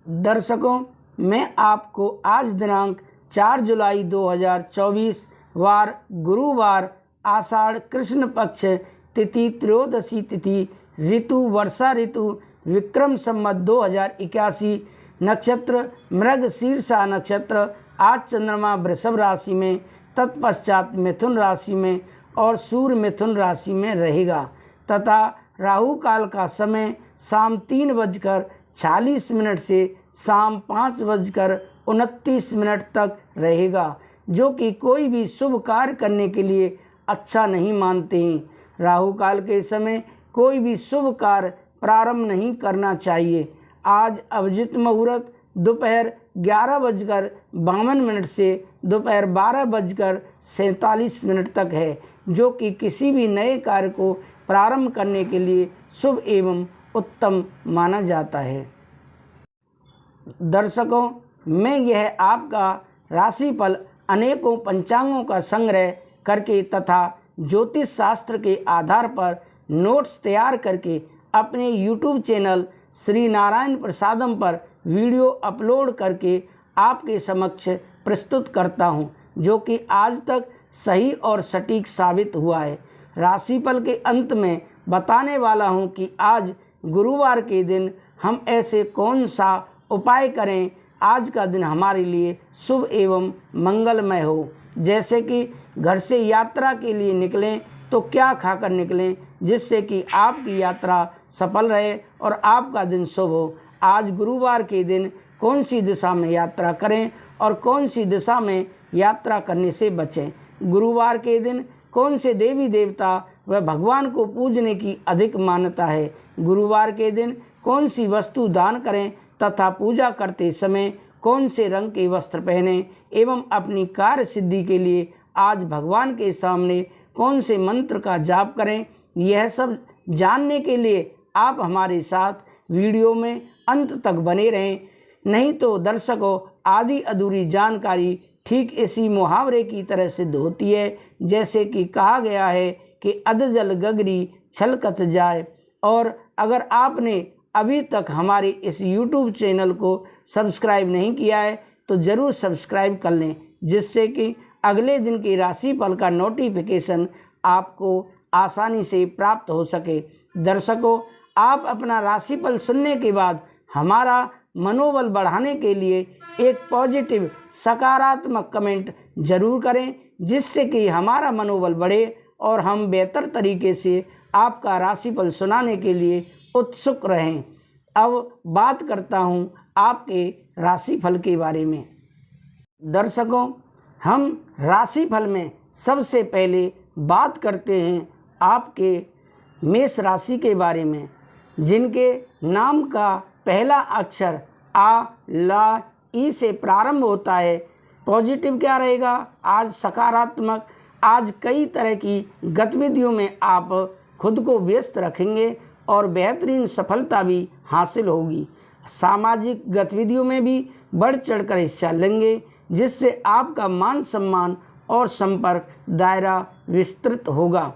दर्शकों, मैं आपको आज दिनांक 4 जुलाई 2024 वार गुरुवार आषाढ़ कृष्ण पक्ष तिथि त्रयोदशी तिथि ऋतु वर्षा ऋतु विक्रम संवत 2081 नक्षत्र मृगशीर्षा नक्षत्र। आज चंद्रमा वृषभ राशि में, तत्पश्चात मिथुन राशि में और सूर्य मिथुन राशि में रहेगा तथा राहु काल का समय शाम 3:46 से शाम 5:29 तक रहेगा, जो कि कोई भी शुभ कार्य करने के लिए अच्छा नहीं मानते हैं। राहु काल के समय कोई भी शुभ कार्य प्रारंभ नहीं करना चाहिए। आज अभिजित मुहूर्त दोपहर 11:52 से दोपहर 12:47 तक है, जो कि किसी भी नए कार्य को प्रारंभ करने के लिए शुभ एवं उत्तम माना जाता है। दर्शकों, मैं यह आपका राशिफल अनेकों पंचांगों का संग्रह करके तथा ज्योतिष शास्त्र के आधार पर नोट्स तैयार करके अपने YouTube चैनल श्री नारायण प्रसादम पर वीडियो अपलोड करके आपके समक्ष प्रस्तुत करता हूं, जो कि आज तक सही और सटीक साबित हुआ है। राशिफल के अंत में बताने वाला हूं कि आज गुरुवार के दिन हम ऐसे कौन सा उपाय करें आज का दिन हमारे लिए शुभ एवं मंगलमय हो। जैसे कि घर से यात्रा के लिए निकलें तो क्या खाकर निकलें जिससे कि आपकी यात्रा सफल रहे और आपका दिन शुभ हो। आज गुरुवार के दिन कौन सी दिशा में यात्रा करें और कौन सी दिशा में यात्रा करने से बचें। गुरुवार के दिन कौन से देवी देवता व भगवान को पूजने की अधिक मान्यता है। गुरुवार के दिन कौन सी वस्तु दान करें तथा पूजा करते समय कौन से रंग के वस्त्र पहनें एवं अपनी कार्य सिद्धि के लिए आज भगवान के सामने कौन से मंत्र का जाप करें। यह सब जानने के लिए आप हमारे साथ वीडियो में अंत तक बने रहें। नहीं तो दर्शकों, आधी अधूरी जानकारी ठीक इसी मुहावरे की तरह सिद्ध होती है, जैसे कि कहा गया है कि अधजल गगरी छलकत जाए। और अगर आपने अभी तक हमारे इस YouTube चैनल को सब्सक्राइब नहीं किया है तो ज़रूर सब्सक्राइब कर लें, जिससे कि अगले दिन की राशिफल का नोटिफिकेशन आपको आसानी से प्राप्त हो सके। दर्शकों, आप अपना राशिफल सुनने के बाद हमारा मनोबल बढ़ाने के लिए एक पॉजिटिव सकारात्मक कमेंट जरूर करें, जिससे कि हमारा मनोबल बढ़े और हम बेहतर तरीके से आपका राशिफल सुनाने के लिए उत्सुक रहें। अब बात करता हूं आपके राशिफल के बारे में। दर्शकों, हम राशिफल में सबसे पहले बात करते हैं आपके मेष राशि के बारे में, जिनके नाम का पहला अक्षर आ, ला, ई से प्रारंभ होता है। पॉजिटिव क्या रहेगा? आज सकारात्मक। आज कई तरह की गतिविधियों में आप खुद को व्यस्त रखेंगे और बेहतरीन सफलता भी हासिल होगी। सामाजिक गतिविधियों में भी बढ़ चढ़कर हिस्सा लेंगे, जिससे आपका मान सम्मान और संपर्क दायरा विस्तृत होगा।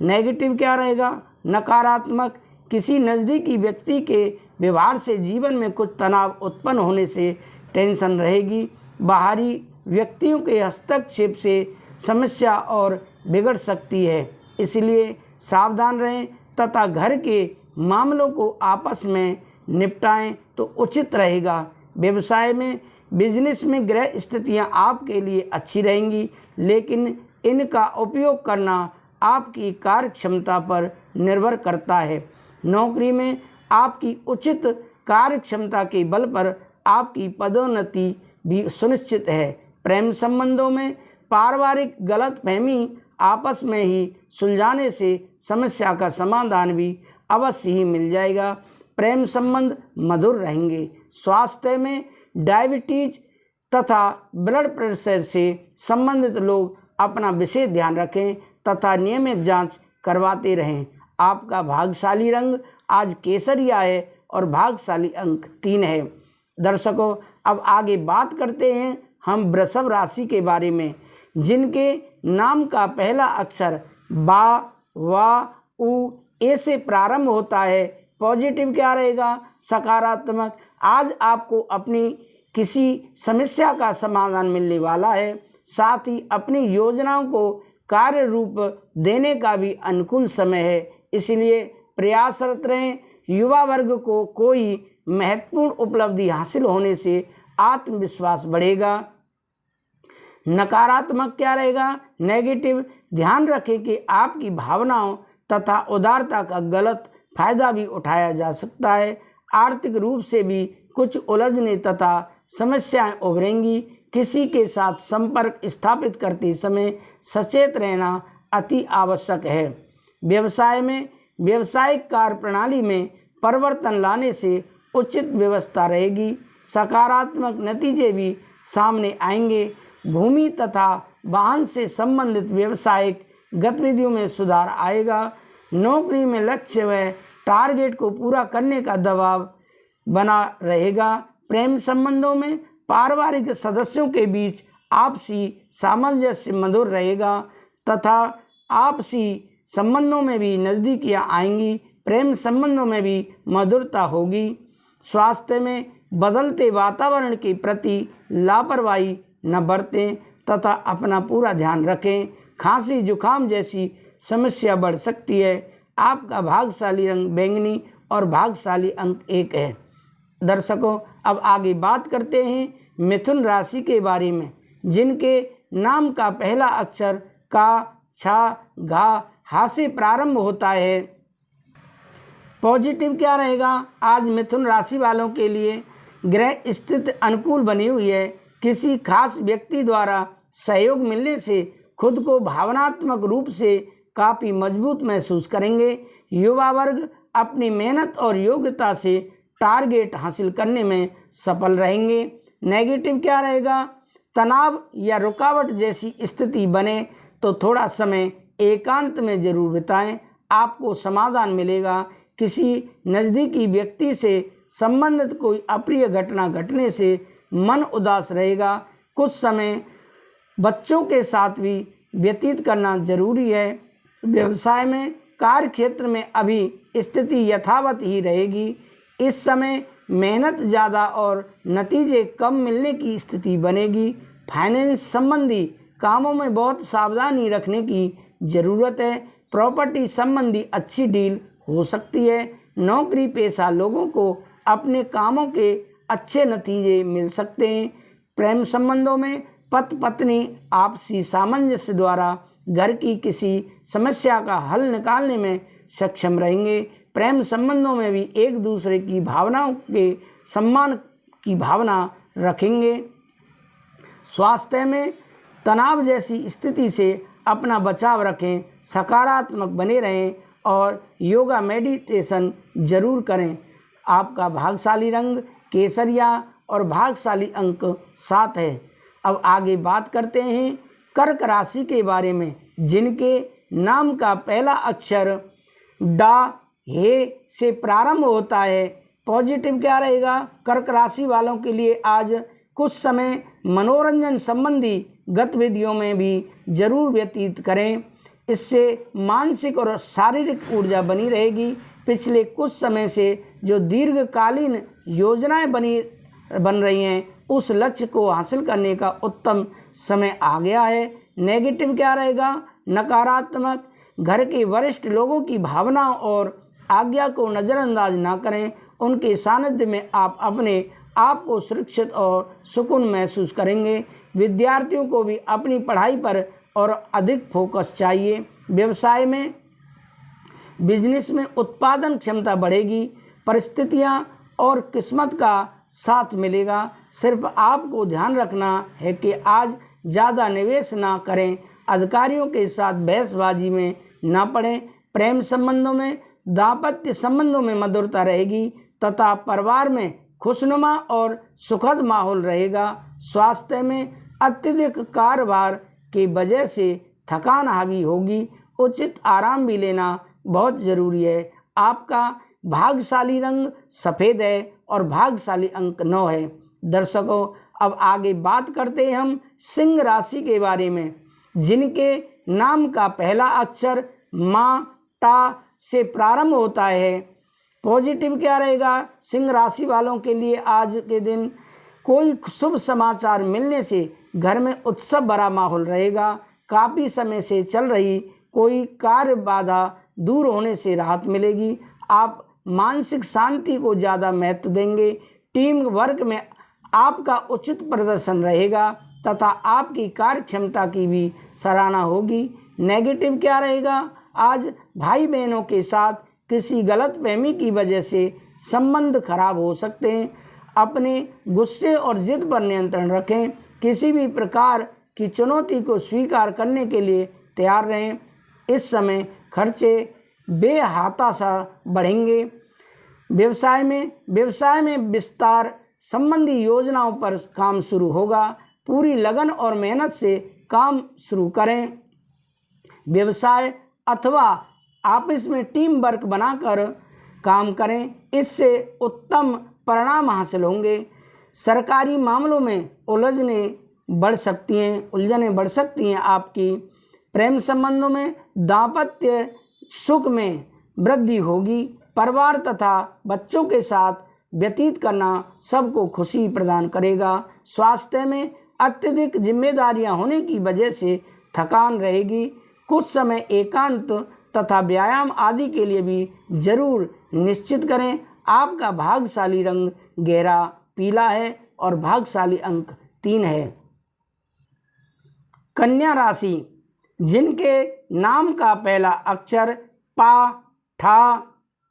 नेगेटिव क्या रहेगा? नकारात्मक। किसी नज़दीकी व्यक्ति के व्यवहार से जीवन में कुछ तनाव उत्पन्न होने से टेंशन रहेगी। बाहरी व्यक्तियों के हस्तक्षेप से समस्या और बिगड़ सकती है, इसलिए सावधान रहें तथा घर के मामलों को आपस में निपटाएं तो उचित रहेगा। व्यवसाय में, बिजनेस में ग्रह स्थितियां आपके लिए अच्छी रहेंगी, लेकिन इनका उपयोग करना आपकी कार्य क्षमता पर निर्भर करता है। नौकरी में आपकी उचित कार्य क्षमता के बल पर आपकी पदोन्नति भी सुनिश्चित है। प्रेम संबंधों में पारिवारिक गलतफहमी आपस में ही सुलझाने से समस्या का समाधान भी अवश्य ही मिल जाएगा। प्रेम संबंध मधुर रहेंगे। स्वास्थ्य में डायबिटीज तथा ब्लड प्रेशर से संबंधित लोग अपना विशेष ध्यान रखें तथा नियमित जांच करवाते रहें। आपका भाग्यशाली रंग आज केसरिया है और भाग्यशाली अंक 3 है। दर्शकों, अब आगे बात करते हैं हम वृषभ राशि के बारे में, जिनके नाम का पहला अक्षर बा, वा, उ, ए से प्रारंभ होता है। पॉजिटिव क्या रहेगा? सकारात्मक। आज आपको अपनी किसी समस्या का समाधान मिलने वाला है। साथ ही अपनी योजनाओं को कार्य रूप देने का भी अनुकूल समय है, इसलिए प्रयासरत रहें। युवा वर्ग को कोई महत्वपूर्ण उपलब्धि हासिल होने से आत्मविश्वास बढ़ेगा। नकारात्मक क्या रहेगा? नेगेटिव। ध्यान रखें कि आपकी भावनाओं तथा उदारता का गलत फायदा भी उठाया जा सकता है। आर्थिक रूप से भी कुछ उलझने तथा समस्याएं उभरेंगी। किसी के साथ संपर्क स्थापित करते समय सचेत रहना अति आवश्यक है। व्यवसाय में व्यावसायिक कार्य प्रणाली में परिवर्तन लाने से उचित व्यवस्था रहेगी। सकारात्मक नतीजे भी सामने आएंगे। भूमि तथा वाहन से संबंधित व्यावसायिक गतिविधियों में सुधार आएगा। नौकरी में लक्ष्य व टारगेट को पूरा करने का दबाव बना रहेगा। प्रेम संबंधों में पारिवारिक सदस्यों के बीच आपसी सामंजस्य मधुर रहेगा तथा आपसी संबंधों में भी नज़दीकियाँ आएंगी। प्रेम संबंधों में भी मधुरता होगी। स्वास्थ्य में बदलते वातावरण के प्रति लापरवाही न बरतें तथा अपना पूरा ध्यान रखें। खांसी जुकाम जैसी समस्या बढ़ सकती है। आपका भाग्यशाली रंग बैंगनी और भाग्यशाली अंक 1 है। दर्शकों, अब आगे बात करते हैं मिथुन राशि के बारे में, जिनके नाम का पहला अक्षर का, छा, घा, हा से प्रारंभ होता है। पॉजिटिव क्या रहेगा? आज मिथुन राशि वालों के लिए ग्रह स्थिति अनुकूल बनी हुई है। किसी खास व्यक्ति द्वारा सहयोग मिलने से खुद को भावनात्मक रूप से काफ़ी मजबूत महसूस करेंगे। युवा वर्ग अपनी मेहनत और योग्यता से टारगेट हासिल करने में सफल रहेंगे। नेगेटिव क्या रहेगा? तनाव या रुकावट जैसी स्थिति बने तो थोड़ा समय एकांत में जरूर बिताएं, आपको समाधान मिलेगा। किसी नज़दीकी व्यक्ति से संबंधित कोई अप्रिय घटना घटने से मन उदास रहेगा। कुछ समय बच्चों के साथ भी व्यतीत करना जरूरी है। व्यवसाय में कार्य क्षेत्र में अभी स्थिति यथावत ही रहेगी। इस समय मेहनत ज़्यादा और नतीजे कम मिलने की स्थिति बनेगी। फाइनेंस संबंधी कामों में बहुत सावधानी रखने की ज़रूरत है। प्रॉपर्टी संबंधी अच्छी डील हो सकती है। नौकरी पेशा लोगों को अपने कामों के अच्छे नतीजे मिल सकते हैं। प्रेम संबंधों में पति पत्नी आपसी सामंजस्य द्वारा घर की किसी समस्या का हल निकालने में सक्षम रहेंगे। प्रेम संबंधों में भी एक दूसरे की भावनाओं के सम्मान की भावना रखेंगे। स्वास्थ्य में तनाव जैसी स्थिति से अपना बचाव रखें, सकारात्मक बने रहें और योगा मेडिटेशन जरूर करें। आपका भाग्यशाली रंग केसरिया और भाग्यशाली अंक 7 है। अब आगे बात करते हैं कर्क राशि के बारे में, जिनके नाम का पहला अक्षर डा, हे से प्रारंभ होता है। पॉजिटिव क्या रहेगा? कर्क राशि वालों के लिए आज कुछ समय मनोरंजन संबंधी गतिविधियों में भी जरूर व्यतीत करें, इससे मानसिक और शारीरिक ऊर्जा बनी रहेगी। पिछले कुछ समय से जो दीर्घकालीन योजनाएं बन रही हैं, उस लक्ष्य को हासिल करने का उत्तम समय आ गया है। नेगेटिव क्या रहेगा? नकारात्मक, घर के वरिष्ठ लोगों की भावनाओं और आज्ञा को नज़रअंदाज ना करें। उनके सानिध्य में आप अपने आप को सुरक्षित और सुकून महसूस करेंगे। विद्यार्थियों को भी अपनी पढ़ाई पर और अधिक फोकस चाहिए। व्यवसाय में बिजनेस में उत्पादन क्षमता बढ़ेगी। परिस्थितियां और किस्मत का साथ मिलेगा। सिर्फ आपको ध्यान रखना है कि आज ज़्यादा निवेश ना करें, अधिकारियों के साथ बहसबाजी में ना पड़ें। प्रेम संबंधों में दाम्पत्य संबंधों में मधुरता रहेगी तथा परिवार में खुशनुमा और सुखद माहौल रहेगा। स्वास्थ्य में अत्यधिक कार्यभार की वजह से थकान हावी होगी, उचित आराम भी लेना बहुत ज़रूरी है। आपका भाग्यशाली रंग सफ़ेद है और भाग्यशाली अंक 9 है। दर्शकों, अब आगे बात करते हैं हम सिंह राशि के बारे में, जिनके नाम का पहला अक्षर मा, टा से प्रारंभ होता है। पॉजिटिव क्या रहेगा? सिंह राशि वालों के लिए आज के दिन कोई शुभ समाचार मिलने से घर में उत्सव भरा माहौल रहेगा। काफ़ी समय से चल रही कोई कार्य बाधा दूर होने से राहत मिलेगी। आप मानसिक शांति को ज़्यादा महत्व देंगे। टीम वर्क में आपका उचित प्रदर्शन रहेगा तथा आपकी कार्य क्षमता की भी सराहना होगी। नेगेटिव क्या रहेगा? आज भाई बहनों के साथ किसी गलतफहमी की वजह से संबंध खराब हो सकते हैं। अपने गुस्से और जिद पर नियंत्रण रखें। किसी भी प्रकार की चुनौती को स्वीकार करने के लिए तैयार रहें। इस समय खर्चे बेहाताशा बढ़ेंगे। व्यवसाय में विस्तार संबंधी योजनाओं पर काम शुरू होगा। पूरी लगन और मेहनत से काम शुरू करें। व्यवसाय अथवा आपस में टीम वर्क बनाकर काम करें, इससे उत्तम परिणाम हासिल होंगे। सरकारी मामलों में उलझने बढ़ सकती हैं आपकी। प्रेम संबंधों में दाम्पत्य सुख में वृद्धि होगी। परिवार तथा बच्चों के साथ व्यतीत करना सबको खुशी प्रदान करेगा। स्वास्थ्य में अत्यधिक जिम्मेदारियां होने की वजह से थकान रहेगी। कुछ समय एकांत तथा व्यायाम आदि के लिए भी जरूर निश्चित करें। आपका भाग्यशाली रंग गहरा पीला है और भाग्यशाली अंक 3 है। कन्या राशि, जिनके नाम का पहला अक्षर पा, ठा,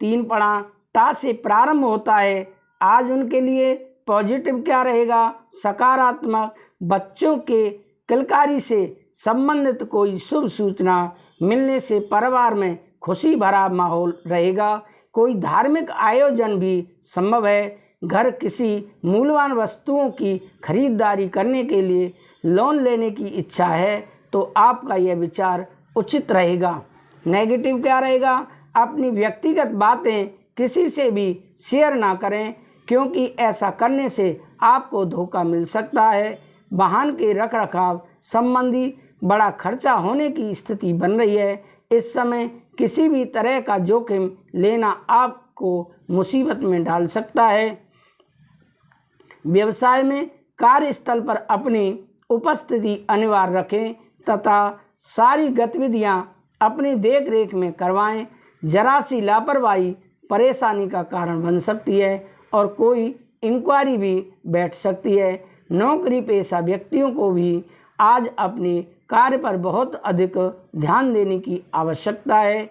3 पड़ा, टा से प्रारंभ होता है, आज उनके लिए पॉजिटिव क्या रहेगा? सकारात्मक। बच्चों के किलकारी से संबंधित कोई शुभ सूचना मिलने से परिवार में खुशी भरा माहौल रहेगा। कोई धार्मिक आयोजन भी संभव है। घर किसी मूल्यवान वस्तुओं की खरीदारी करने के लिए लोन लेने की इच्छा है तो आपका यह विचार उचित रहेगा। नेगेटिव क्या रहेगा? अपनी व्यक्तिगत बातें किसी से भी शेयर ना करें, क्योंकि ऐसा करने से आपको धोखा मिल सकता है। वाहन के रखरखाव संबंधी बड़ा खर्चा होने की स्थिति बन रही है। इस समय किसी भी तरह का जोखिम लेना आपको मुसीबत में डाल सकता है। व्यवसाय में कार्यस्थल पर अपनी उपस्थिति अनिवार्य रखें तथा सारी गतिविधियां अपनी देखरेख में करवाएं। जरा सी लापरवाही परेशानी का कारण बन सकती है और कोई इंक्वायरी भी बैठ सकती है। नौकरी पेशा व्यक्तियों को भी आज अपने कार्य पर बहुत अधिक ध्यान देने की आवश्यकता है।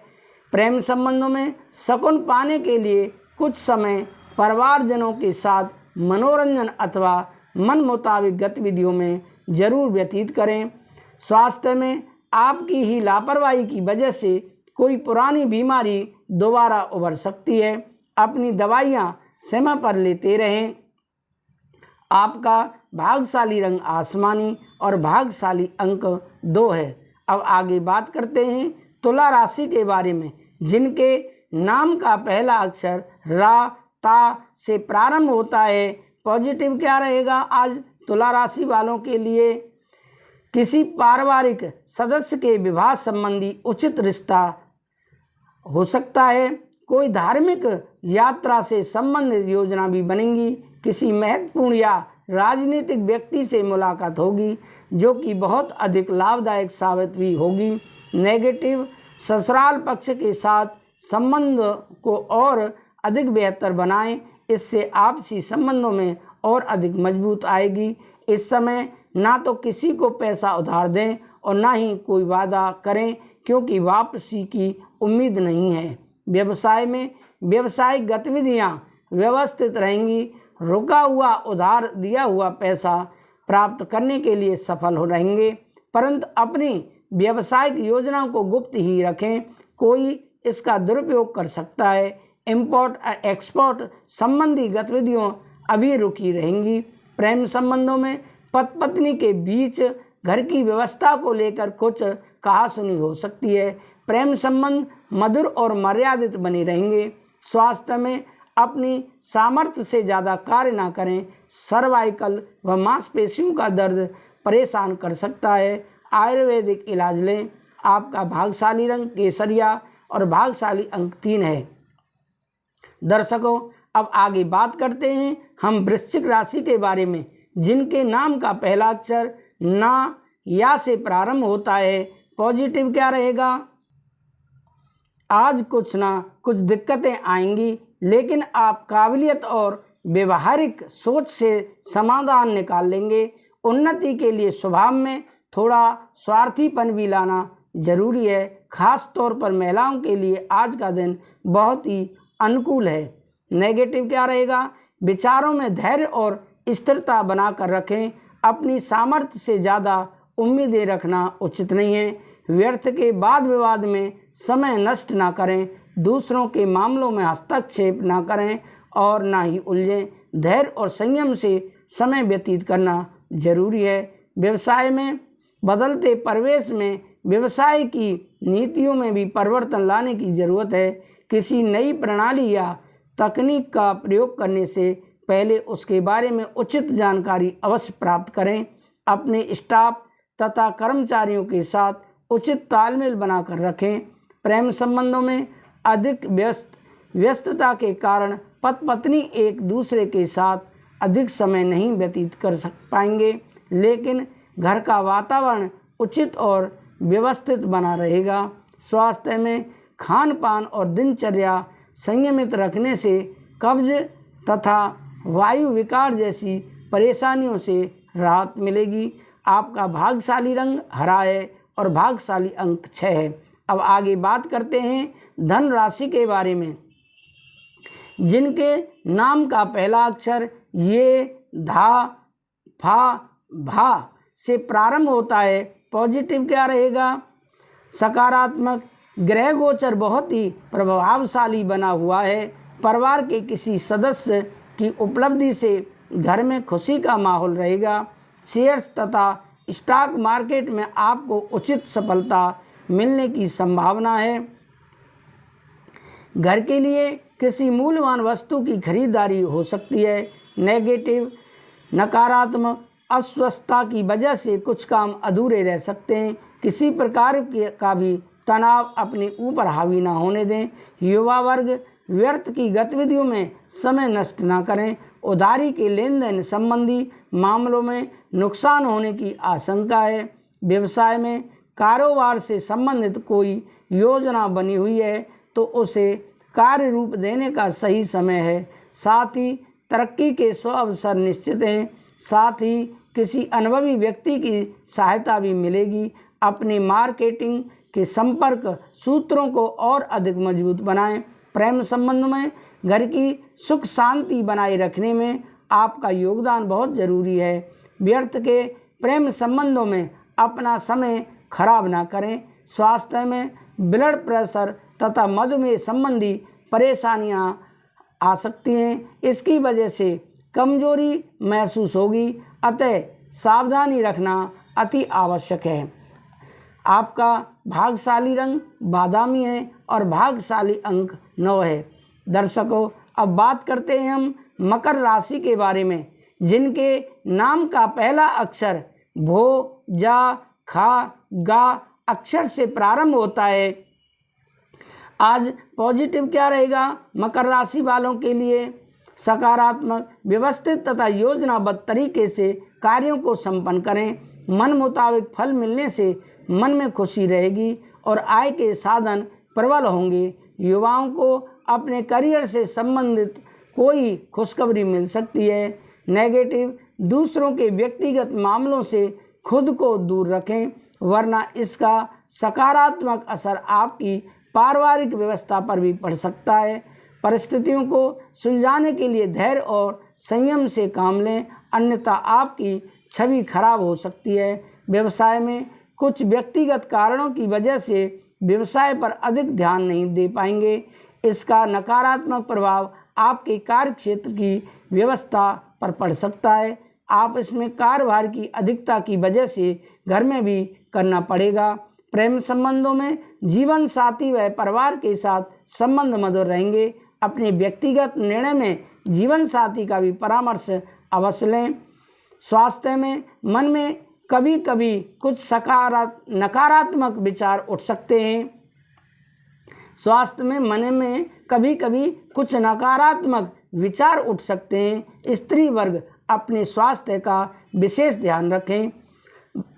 प्रेम संबंधों में सुकून पाने के लिए कुछ समय परिवारजनों के साथ मनोरंजन अथवा मन मुताबिक गतिविधियों में जरूर व्यतीत करें। स्वास्थ्य में आपकी ही लापरवाही की वजह से कोई पुरानी बीमारी दोबारा उभर सकती है। अपनी दवाइयाँ समय पर लेते रहें। आपका भाग्यशाली रंग आसमानी और भाग्यशाली अंक 2 है। अब आगे बात करते हैं तुला राशि के बारे में, जिनके नाम का पहला अक्षर रा, ता से प्रारंभ होता है। पॉजिटिव क्या रहेगा? आज तुला राशि वालों के लिए किसी पारिवारिक सदस्य के विवाह संबंधी उचित रिश्ता हो सकता है। कोई धार्मिक यात्रा से संबंधित योजना भी बनेगी। किसी महत्वपूर्ण या राजनीतिक व्यक्ति से मुलाकात होगी जो कि बहुत अधिक लाभदायक साबित भी होगी। नेगेटिव, ससुराल पक्ष के साथ संबंध को और अधिक बेहतर बनाएं, इससे आपसी संबंधों में और अधिक मजबूत आएगी। इस समय ना तो किसी को पैसा उधार दें और ना ही कोई वादा करें, क्योंकि वापसी की उम्मीद नहीं है। व्यवसाय में व्यावसायिक गतिविधियां व्यवस्थित रहेंगी। रुका हुआ उधार दिया हुआ पैसा प्राप्त करने के लिए सफल हो रहेंगे, परंतु अपनी व्यावसायिक योजनाओं को गुप्त ही रखें, कोई इसका दुरुपयोग कर सकता है। इंपोर्ट एक्सपोर्ट संबंधी गतिविधियों अभी रुकी रहेंगी। प्रेम संबंधों में पति पत्नी के बीच घर की व्यवस्था को लेकर कुछ कहासुनी हो सकती है। प्रेम संबंध मधुर और मर्यादित बने रहेंगे। स्वास्थ्य में अपनी सामर्थ्य से ज़्यादा कार्य ना करें। सर्वाइकल व मांसपेशियों का दर्द परेशान कर सकता है। आयुर्वेदिक इलाज लें। आपका भाग्यशाली रंग केसरिया और भाग्यशाली अंक 3 है। दर्शकों, अब आगे बात करते हैं हम वृश्चिक राशि के बारे में, जिनके नाम का पहला अक्षर ना या से प्रारंभ होता है। पॉजिटिव क्या रहेगा? आज कुछ ना कुछ दिक्कतें आएंगी, लेकिन आप काबिलियत और व्यवहारिक सोच से समाधान निकाल लेंगे। उन्नति के लिए स्वभाव में थोड़ा स्वार्थीपन भी लाना जरूरी है। खास तौर पर महिलाओं के लिए आज का दिन बहुत ही अनुकूल है। नेगेटिव क्या रहेगा? विचारों में धैर्य और स्थिरता बनाकर रखें। अपनी सामर्थ्य से ज़्यादा उम्मीदें रखना उचित नहीं है। व्यर्थ के वाद विवाद में समय नष्ट ना करें। दूसरों के मामलों में हस्तक्षेप ना करें और ना ही उलझें। धैर्य और संयम से समय व्यतीत करना जरूरी है। व्यवसाय में बदलते परिवेश में व्यवसाय की नीतियों में भी परिवर्तन लाने की ज़रूरत है। किसी नई प्रणाली या तकनीक का प्रयोग करने से पहले उसके बारे में उचित जानकारी अवश्य प्राप्त करें। अपने स्टाफ तथा कर्मचारियों के साथ उचित तालमेल बनाकर रखें। प्रेम संबंधों में अधिक व्यस्तता के कारण पति पत्नी एक दूसरे के साथ अधिक समय नहीं व्यतीत कर पाएंगे, लेकिन घर का वातावरण उचित और व्यवस्थित बना रहेगा। स्वास्थ्य में खान पान और दिनचर्या संयमित रखने से कब्ज तथा वायु विकार जैसी परेशानियों से राहत मिलेगी। आपका भाग्यशाली रंग हरा है और भाग्यशाली अंक 6 है। अब आगे बात करते हैं धन राशि के बारे में, जिनके नाम का पहला अक्षर ये, धा, फा, भा से प्रारंभ होता है। पॉजिटिव क्या रहेगा? सकारात्मक ग्रह गोचर बहुत ही प्रभावशाली बना हुआ है। परिवार के किसी सदस्य की उपलब्धि से घर में खुशी का माहौल रहेगा। शेयर्स तथा स्टॉक मार्केट में आपको उचित सफलता मिलने की संभावना है। घर के लिए किसी मूल्यवान वस्तु की खरीदारी हो सकती है। नेगेटिव नकारात्मक अस्वस्थता की वजह से कुछ काम अधूरे रह सकते हैं। किसी प्रकार का भी तनाव अपने ऊपर हावी ना होने दें। युवा वर्ग व्यर्थ की गतिविधियों में समय नष्ट ना करें। उधारी के लेन देन संबंधी मामलों में नुकसान होने की आशंका है। व्यवसाय में कारोबार से संबंधित कोई योजना बनी हुई है तो उसे कार्य रूप देने का सही समय है। साथ ही तरक्की के 100 अवसर निश्चित हैं। साथ ही किसी अनुभवी व्यक्ति की सहायता भी मिलेगी। अपनी मार्केटिंग के संपर्क सूत्रों को और अधिक मजबूत बनाएं। प्रेम संबंध में घर की सुख शांति बनाए रखने में आपका योगदान बहुत ज़रूरी है। व्यर्थ के प्रेम संबंधों में अपना समय खराब ना करें। स्वास्थ्य में ब्लड प्रेशर तथा मधुमेह संबंधी परेशानियां आ सकती हैं। इसकी वजह से कमजोरी महसूस होगी, अतः सावधानी रखना अति आवश्यक है। आपका भाग्यशाली रंग बादामी है और भाग्यशाली अंक 9 है। दर्शकों, अब बात करते हैं हम मकर राशि के बारे में, जिनके नाम का पहला अक्षर भो, जा, खा, गा अक्षर से प्रारंभ होता है। आज पॉजिटिव क्या रहेगा? मकर राशि वालों के लिए सकारात्मक, व्यवस्थित तथा योजनाबद्ध तरीके से कार्यों को संपन्न करें। मन मुताबिक फल मिलने से मन में खुशी रहेगी और आय के साधन प्रबल होंगे। युवाओं को अपने करियर से संबंधित कोई खुशखबरी मिल सकती है। नेगेटिव दूसरों के व्यक्तिगत मामलों से खुद को दूर रखें, वरना इसका सकारात्मक असर आपकी पारिवारिक व्यवस्था पर भी पड़ सकता है। परिस्थितियों को सुलझाने के लिए धैर्य और संयम से काम लें, अन्यथा आपकी छवि खराब हो सकती है। व्यवसाय में कुछ व्यक्तिगत कारणों की वजह से व्यवसाय पर अधिक ध्यान नहीं दे पाएंगे। इसका नकारात्मक प्रभाव आपके कार्य क्षेत्र की व्यवस्था पर पड़ सकता है। आप इसमें कार्यभार की अधिकता की वजह से घर में भी करना पड़ेगा। प्रेम संबंधों में जीवन साथी व परिवार के साथ संबंध मधुर रहेंगे। अपने व्यक्तिगत निर्णय में जीवन साथी का भी परामर्श अवश्य लें। स्वास्थ्य में मन में कभी कभी कुछ नकारात्मक विचार उठ सकते हैं। स्वास्थ्य में मन में कभी कभी कुछ नकारात्मक विचार उठ सकते हैं। स्त्री वर्ग अपने स्वास्थ्य का विशेष ध्यान रखें।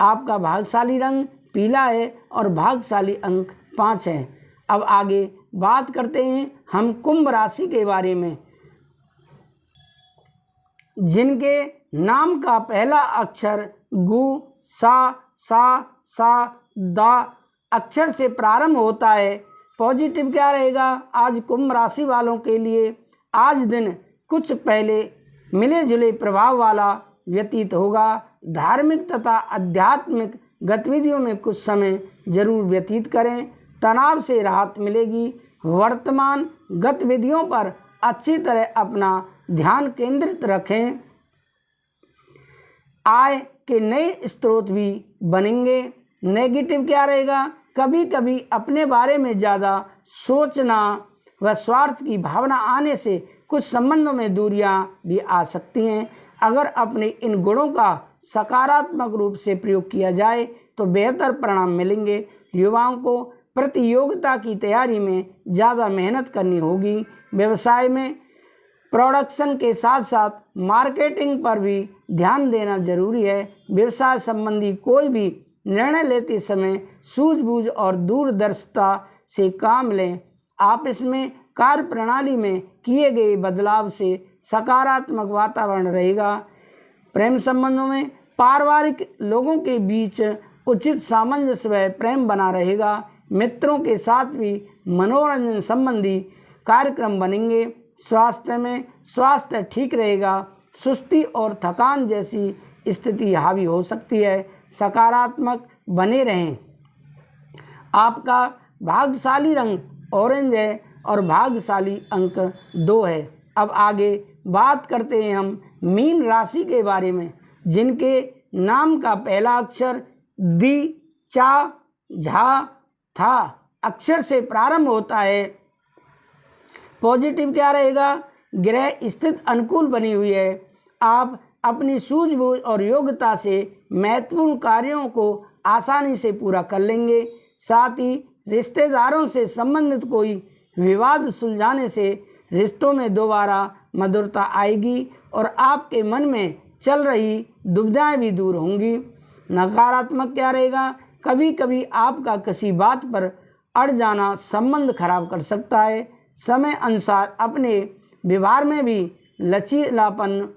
आपका भाग्यशाली रंग पीला है और भाग्यशाली अंक 5 है। अब आगे बात करते हैं हम कुंभ राशि के बारे में, जिनके नाम का पहला अक्षर गु, सा, दा अक्षर से प्रारंभ होता है। पॉजिटिव क्या रहेगा आज कुंभ राशि वालों के लिए? आज दिन कुछ पहले मिले जुले प्रभाव वाला व्यतीत होगा। धार्मिक तथा आध्यात्मिक गतिविधियों में कुछ समय जरूर व्यतीत करें, तनाव से राहत मिलेगी। वर्तमान गतिविधियों पर अच्छी तरह अपना ध्यान केंद्रित रखें। आय के नए स्रोत भी बनेंगे। नेगेटिव क्या रहेगा? कभी कभी अपने बारे में ज़्यादा सोचना व स्वार्थ की भावना आने से कुछ संबंधों में दूरियां भी आ सकती हैं। अगर अपने इन गुणों का सकारात्मक रूप से प्रयोग किया जाए तो बेहतर परिणाम मिलेंगे। युवाओं को प्रतियोगिता की तैयारी में ज़्यादा मेहनत करनी होगी। व्यवसाय में प्रोडक्शन के साथ साथ मार्केटिंग पर भी ध्यान देना जरूरी है। व्यवसाय संबंधी कोई भी निर्णय लेते समय सूझबूझ और दूरदर्शिता से काम लें। आप इसमें कार्य प्रणाली में किए गए बदलाव से सकारात्मक वातावरण रहेगा। प्रेम संबंधों में पारिवारिक लोगों के बीच उचित सामंजस्य व प्रेम बना रहेगा। मित्रों के साथ भी मनोरंजन संबंधी कार्यक्रम बनेंगे। स्वास्थ्य में स्वास्थ्य ठीक रहेगा। सुस्ती और थकान जैसी स्थिति हावी हो सकती है। सकारात्मक बने रहें। आपका भाग्यशाली रंग ऑरेंज है और भाग्यशाली अंक 2 है। अब आगे बात करते हैं हम मीन राशि के बारे में, जिनके नाम का पहला अक्षर दी, चा, झा, था अक्षर से प्रारंभ होता है। पॉजिटिव क्या रहेगा? ग्रह स्थिति अनुकूल बनी हुई है। आप अपनी सूझबूझ और योग्यता से महत्वपूर्ण कार्यों को आसानी से पूरा कर लेंगे। साथ ही रिश्तेदारों से संबंधित कोई विवाद सुलझाने से रिश्तों में दोबारा मधुरता आएगी और आपके मन में चल रही दुविधाएं भी दूर होंगी। नकारात्मक क्या रहेगा? कभी कभी आपका किसी बात पर अड़ जाना संबंध खराब कर सकता है। समय अनुसार अपने व्यवहार में भी लचीलापन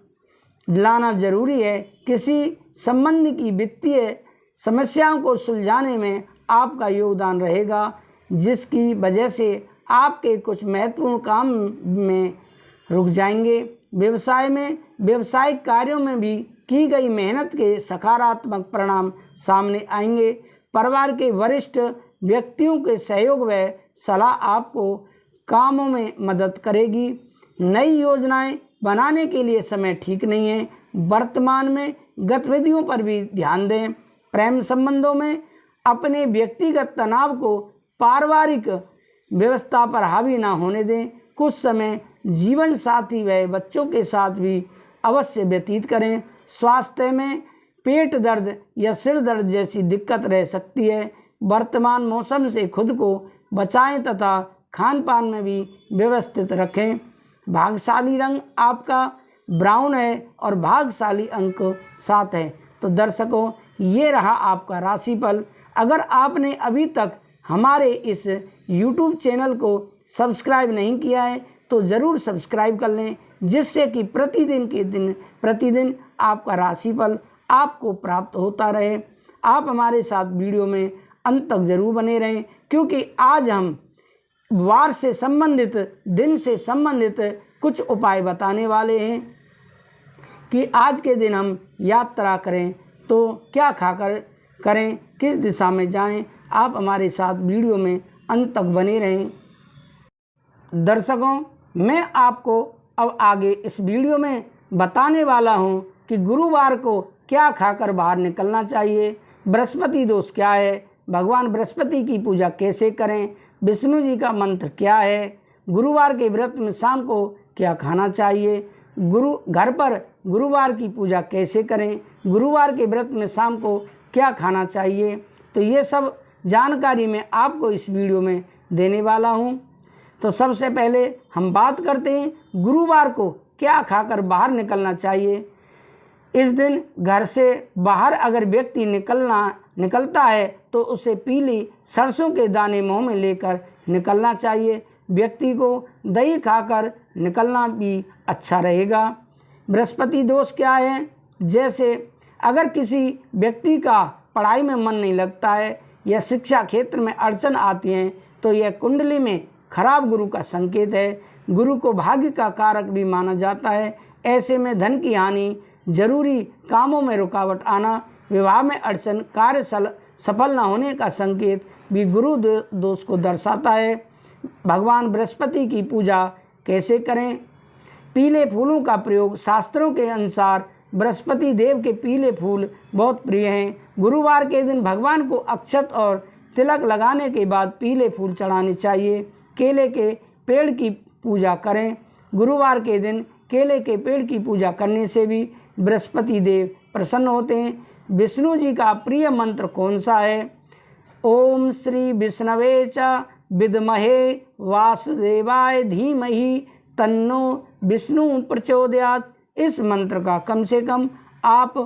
लाना जरूरी है। किसी संबंध की वित्तीय समस्याओं को सुलझाने में आपका योगदान रहेगा, जिसकी वजह से आपके कुछ महत्वपूर्ण काम में रुक जाएंगे। व्यवसाय में व्यावसायिक कार्यों में भी की गई मेहनत के सकारात्मक परिणाम सामने आएंगे। परिवार के वरिष्ठ व्यक्तियों के सहयोग व सलाह आपको कामों में मदद करेगी। नई योजनाएं बनाने के लिए समय ठीक नहीं है। वर्तमान में गतिविधियों पर भी ध्यान दें। प्रेम संबंधों में अपने व्यक्तिगत तनाव को पारिवारिक व्यवस्था पर हावी ना होने दें। कुछ समय जीवन साथी व बच्चों के साथ भी अवश्य व्यतीत करें। स्वास्थ्य में पेट दर्द या सिर दर्द जैसी दिक्कत रह सकती है। वर्तमान मौसम से खुद को बचाएं तथा खान पान में भी व्यवस्थित रखें। भाग्यशाली रंग आपका ब्राउन है और भाग्यशाली अंक 7 है। तो दर्शकों, ये रहा आपका राशिफल। अगर आपने अभी तक हमारे इस YouTube चैनल को सब्सक्राइब नहीं किया है तो ज़रूर सब्सक्राइब कर लें, जिससे कि प्रतिदिन आपका राशिफल आपको प्राप्त होता रहे। आप हमारे साथ वीडियो में अंत तक जरूर बने रहें, क्योंकि आज हम वार से संबंधित, दिन से संबंधित कुछ उपाय बताने वाले हैं कि आज के दिन हम यात्रा करें तो क्या खाकर करें, किस दिशा में जाएं। आप हमारे साथ वीडियो में अंत तक बने रहें। दर्शकों, मैं आपको अब आगे इस वीडियो में बताने वाला हूं कि गुरुवार को क्या खाकर बाहर निकलना चाहिए, बृहस्पति दोष क्या है, भगवान बृहस्पति की पूजा कैसे करें, विष्णु जी का मंत्र क्या है, गुरुवार के व्रत में शाम को क्या खाना चाहिए, घर पर गुरुवार की पूजा कैसे करें, गुरुवार के व्रत में शाम को क्या खाना चाहिए। तो ये सब जानकारी मैं आपको इस वीडियो में देने वाला हूँ। तो सबसे पहले हम बात करते हैं गुरुवार को क्या खाकर बाहर निकलना चाहिए। इस दिन घर से बाहर अगर व्यक्ति निकलता है तो उसे पीली सरसों के दाने मुंह में लेकर निकलना चाहिए। व्यक्ति को दही खाकर निकलना भी अच्छा रहेगा। बृहस्पति दोष क्या है? जैसे अगर किसी व्यक्ति का पढ़ाई में मन नहीं लगता है या शिक्षा क्षेत्र में अड़चन आती हैं तो यह कुंडली में खराब गुरु का संकेत है। गुरु को भाग्य का कारक भी माना जाता है। ऐसे में धन की हानि, जरूरी कामों में रुकावट आना, विवाह में अड़चन, कार्य सफल न होने का संकेत भी गुरु दोष को दर्शाता है। भगवान बृहस्पति की पूजा कैसे करें? पीले फूलों का प्रयोग शास्त्रों के अनुसार बृहस्पति देव के पीले फूल बहुत प्रिय हैं। गुरुवार के दिन भगवान को अक्षत और तिलक लगाने के बाद पीले फूल चढ़ाने चाहिए। केले के पेड़ की पूजा करें। गुरुवार के दिन केले के पेड़ की पूजा करने से भी बृहस्पति देव प्रसन्न होते हैं। विष्णु जी का प्रिय मंत्र कौन सा है? ओम श्री विष्णवे च विद्महे वासुदेवाय धीमहि तन्नो विष्णु प्रचोदयात्। इस मंत्र का कम से कम आप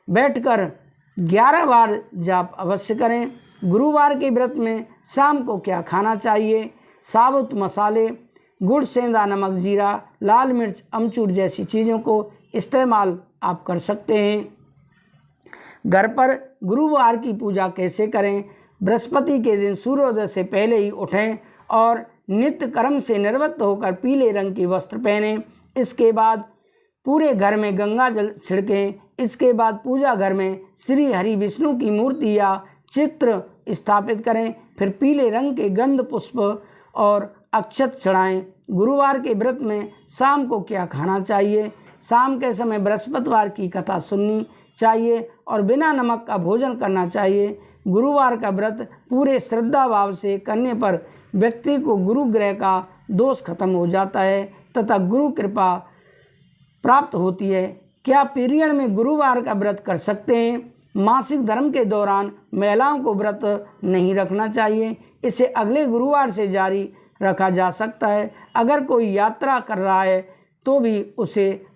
बैठकर 11 बार जाप अवश्य करें। गुरुवार के व्रत में शाम को क्या खाना चाहिए? साबुत मसाले, गुड़, सेंधा नमक, जीरा, लाल मिर्च, अमचूर जैसी चीज़ों को इस्तेमाल आप कर सकते हैं। घर पर गुरुवार की पूजा कैसे करें? बृहस्पति के दिन सूर्योदय से पहले ही उठें और नित्य कर्म से निवृत्त होकर पीले रंग के वस्त्र पहनें। इसके बाद पूरे घर में गंगा जल छिड़कें। इसके बाद पूजा घर में श्री हरि विष्णु की मूर्ति या चित्र स्थापित करें। फिर पीले रंग के गंध पुष्प और अक्षत चढ़ाएं। गुरुवार के व्रत में शाम को क्या खाना चाहिए? शाम के समय बृहस्पतिवार की कथा सुननी चाहिए और बिना नमक का भोजन करना चाहिए। गुरुवार का व्रत पूरे श्रद्धा भाव से करने पर व्यक्ति को गुरु ग्रह का दोष खत्म हो जाता है तथा गुरु कृपा प्राप्त होती है। क्या पीरियड में गुरुवार का व्रत कर सकते हैं? मासिक धर्म के दौरान महिलाओं को व्रत नहीं रखना चाहिए। इसे अगले गुरुवार से जारी रखा जा सकता है। अगर कोई यात्रा कर रहा है तो भी उसे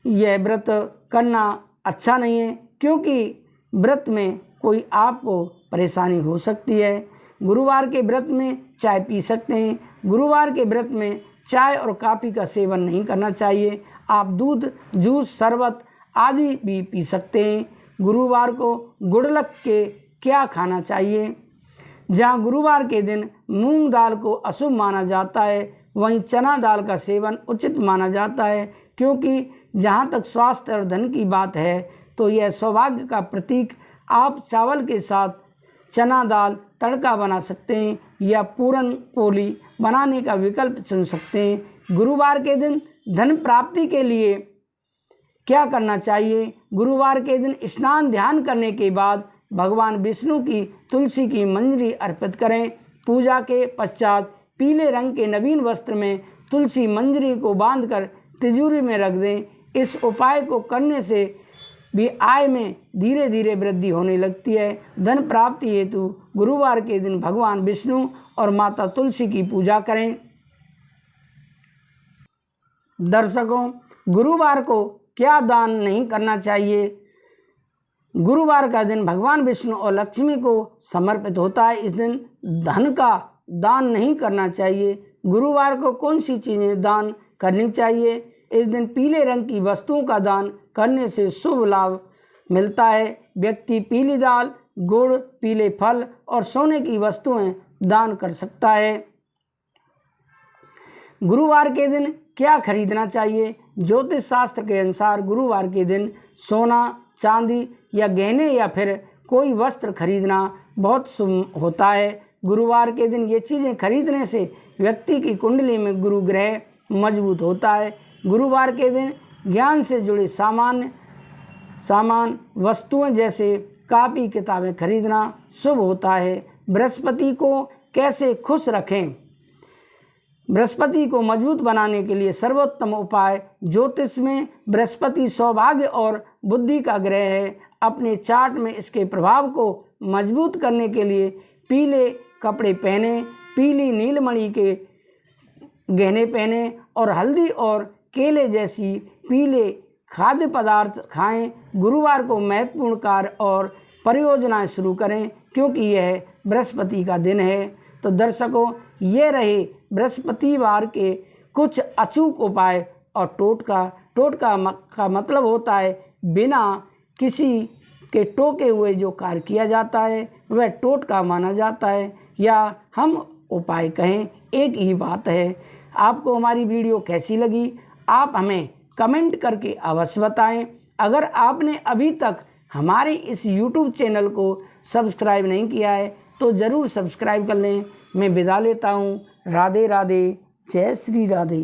यह व्रत करना अच्छा नहीं है, क्योंकि व्रत में कोई आपको परेशानी हो सकती है। गुरुवार के व्रत में चाय पी सकते हैं। गुरुवार के व्रत में चाय और कॉफ़ी का सेवन नहीं करना चाहिए। आप दूध, जूस, शरबत आदि भी पी सकते हैं। गुरुवार को गुड़लक के क्या खाना चाहिए? जहाँ गुरुवार के दिन मूंग दाल को अशुभ माना जाता है, वहीं चना दाल का सेवन उचित माना जाता है, क्योंकि जहाँ तक स्वास्थ्य और धन की बात है तो यह सौभाग्य का प्रतीक। आप चावल के साथ चना दाल तड़का बना सकते हैं या पूरन पोली बनाने का विकल्प चुन सकते हैं। गुरुवार के दिन धन प्राप्ति के लिए क्या करना चाहिए? गुरुवार के दिन स्नान ध्यान करने के बाद भगवान विष्णु की तुलसी की मंजरी अर्पित करें। पूजा के पश्चात पीले रंग के नवीन वस्त्र में तुलसी मंजरी को बांधकर तिजोरी में रख दें। इस उपाय को करने से भी आय में धीरे धीरे वृद्धि होने लगती है। धन प्राप्ति हेतु गुरुवार के दिन भगवान विष्णु और माता तुलसी की पूजा करें। दर्शकों, गुरुवार को क्या दान नहीं करना चाहिए? गुरुवार का दिन भगवान विष्णु और लक्ष्मी को समर्पित होता है। इस दिन धन का दान नहीं करना चाहिए। गुरुवार को कौन सी चीज़ें दान करनी चाहिए? इस दिन पीले रंग की वस्तुओं का दान करने से शुभ लाभ मिलता है। व्यक्ति पीली दाल, गुड़, पीले फल और सोने की वस्तुएं दान कर सकता है। गुरुवार के दिन क्या खरीदना चाहिए? ज्योतिष शास्त्र के अनुसार गुरुवार के दिन सोना, चांदी या गहने या फिर कोई वस्त्र खरीदना बहुत शुभ होता है। गुरुवार के दिन ये चीज़ें खरीदने से व्यक्ति की कुंडली में गुरु ग्रह मजबूत होता है। गुरुवार के दिन ज्ञान से जुड़े सामान वस्तुएं जैसे कापी किताबें खरीदना शुभ होता है। बृहस्पति को कैसे खुश रखें? बृहस्पति को मजबूत बनाने के लिए सर्वोत्तम उपाय ज्योतिष में बृहस्पति सौभाग्य और बुद्धि का ग्रह है। अपने चार्ट में इसके प्रभाव को मजबूत करने के लिए पीले कपड़े पहने, पीली नीलमणि के गहने पहने और हल्दी और केले जैसी पीले खाद्य पदार्थ खाएं। गुरुवार को महत्वपूर्ण कार्य और परियोजनाएं शुरू करें क्योंकि यह बृहस्पति का दिन है। तो दर्शकों, ये रहे बृहस्पतिवार के कुछ अचूक उपाय और टोटका का मतलब होता है बिना किसी के टोके हुए जो कार्य किया जाता है वह टोटका माना जाता है, या हम उपाय कहें एक ही बात है। आपको हमारी वीडियो कैसी लगी आप हमें कमेंट करके अवश्य बताएं। अगर आपने अभी तक हमारे इस YouTube चैनल को सब्सक्राइब नहीं किया है तो ज़रूर सब्सक्राइब कर लें। मैं विदा लेता हूँ। राधे राधे, जय श्री राधे।